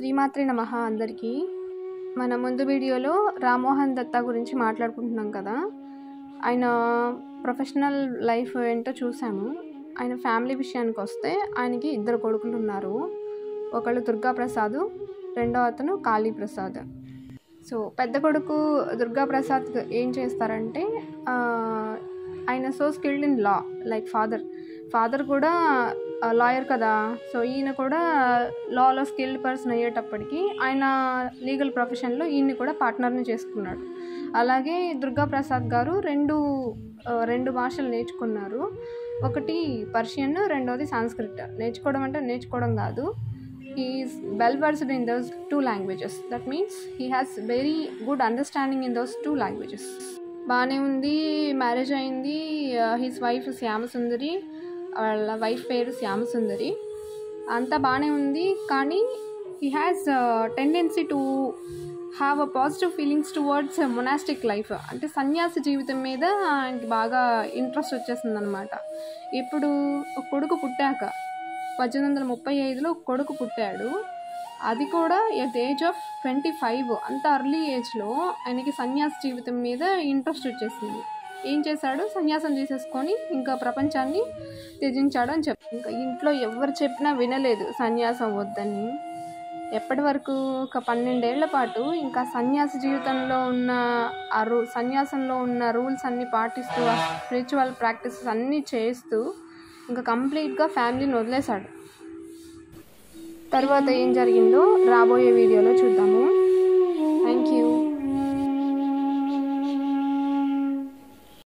శ్రీమాత్రి నమః అందరికీ. మన ముందు వీడియోలో రామ్మోహన్ దత్తా గురించి మాట్లాడుకుంటున్నాం కదా. ఆయన ప్రొఫెషనల్ లైఫ్ ఏంటో చూసాము. ఆయన ఫ్యామిలీ విషయానికి వస్తే ఆయనకి 2 కొడుకులు ఉన్నారు. ఒకళ్ళు దుర్గా ప్రసాద్, రెండో అతను కాళీ ప్రసాద్. సో పెద్ద కొడుకు దుర్గా ప్రసాద్ ఏం చేస్తారంటే ఆయన so skilled in law like father కూడా లాయర్ కదా. సో ఈయన కూడా లాలో స్కిల్డ్ పర్సన్ అయ్యేటప్పటికి ఆయన లీగల్ ప్రొఫెషన్లో ఈయన్ని కూడా పార్ట్నర్ని చేసుకున్నాడు. అలాగే దుర్గా ప్రసాద్ గారు రెండు భాషలు నేర్చుకున్నారు. ఒకటి పర్షియన్, రెండోది సాంస్క్రిట్. నేర్చుకోవడం అంటే నేర్చుకోవడం కాదు, he is well versed in those 2 languages. That means he has very good understanding in those 2 languages. బాగానే ఉంది. మ్యారేజ్ అయింది. హిస్ వైఫ్ శ్యామసుందరి, వాళ్ళ వైఫ్ పేరు శ్యామసుందరి. అంతా బాగానే ఉంది. కానీ he has tendency to have a positive feelings towards monastic life. అంటే సన్యాసి జీవితం మీద ఆయనకి బాగా ఇంట్రెస్ట్ వచ్చేసింది అనమాట. ఇప్పుడు ఒక కొడుకు పుట్టాక 1835లో కొడుకు పుట్టాడు. అది కూడా ఎట్ ఏజ్ ఆఫ్ 25. అంత అర్లీ ఏజ్లో ఆయనకి సన్యాస జీవితం మీద ఇంట్రెస్ట్ వచ్చేసింది. ఏం చేశాడు? సన్యాసం తీసేసుకొని ఇంకా ప్రపంచాన్ని త్యజించాడు అని చెప్పి, ఇంకా ఇంట్లో ఎవరు చెప్పినా వినలేదు సన్యాసం వద్దని. ఎప్పటి వరకు? ఒక 12 ఏళ్ల పాటు ఇంకా సన్యాస జీవితంలో ఉన్న సన్యాసంలో ఉన్న రూల్స్ అన్నీ పాటిస్తూ, ఆ స్పిరిచువల్ ప్రాక్టీసెస్ అన్నీ చేస్తూ ఇంకా కంప్లీట్గా ఫ్యామిలీని వదిలేశాడు. తర్వాత ఏం జరిగిందో రాబోయే వీడియోలో చూద్దాము.